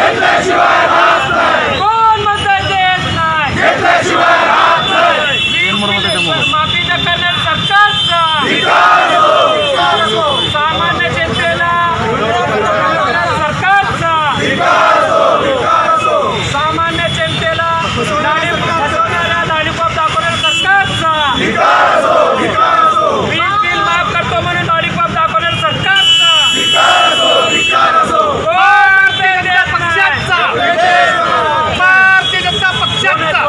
घेतल्याशिवाय राहत नाही, कोण मतदान देत नाही, घेतल्याशिवाय राहत नाही, माफी न करणाऱ्या सरकारचा धिक्कार असो, सामान्य जनतेला सरकारचा धिक्कार असो, सामान्य जनतेला फसवणाऱ्या लॉलीपॉप दाखवणाऱ्या सरकारचा धिक्कार असो, वीज बिल माफ करतो म्हणून लॉलीपॉप दाखवणाऱ्या सरकारचा धिक्कार असो, कोण ते देत नाही. भारतीय जनता पक्षाचा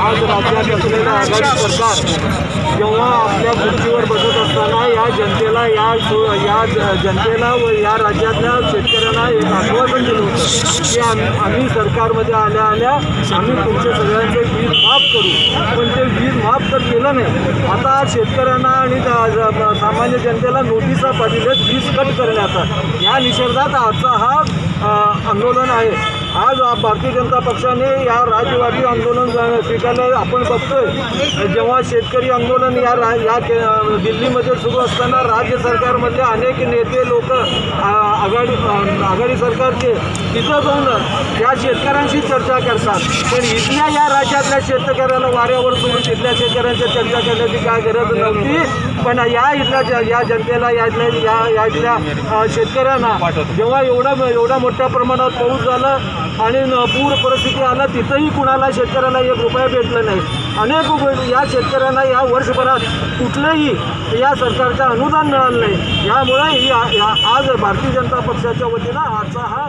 आज राज्यात असलेलं आघाडी सरकार जेव्हा आपल्या खुर्चीवर बसत असताना या जनतेला व या राज्यातल्या शेतकऱ्यांना एक आश्वासन दिलं होतं की आम्ही सरकारमध्ये आल्या आम्ही तुमचे सगळ्यांचे वीज माफ करू, पण ते वीज माफ तर केलं नाही. आता शेतकऱ्यांना आणि सामान्य जनतेला नोटिसा पाठवल्यात वीज कट करण्याचा. या निषेधात आजचा हा आंदोलन आहे. आज भारतीय जनता पक्षाने या राज्यव्यापी आंदोलन स्वीकारलं. आपण बघतोय जेव्हा शेतकरी आंदोलन या दिल्लीमध्ये सुरू असताना राज्य सरकारमधले अनेक नेते लोक आघाडी सरकारचे तिथं जाऊन या शेतकऱ्यांशी चर्चा करतात, पण इथल्या या राज्यातल्या शेतकऱ्याला वाऱ्यावर सोडून तिथल्या शेतकऱ्यांची चर्चा करण्याची काय गरज नव्हती. पण या जनतेला यातल्या शेतकऱ्यांना जेव्हा एवढा मोठ्या प्रमाणात पाऊस झाला आणि पूर परिस्थिती आला, तिथंही कुणाला शेतकऱ्याला ₹1 भेटलं नाही. अनेक या शेतकऱ्यांना या वर्षभरात कुठलंही या सरकारचं अनुदान मिळालं नाही. यामुळे आज भारतीय जनता पक्षाच्या वतीनं आजचा हा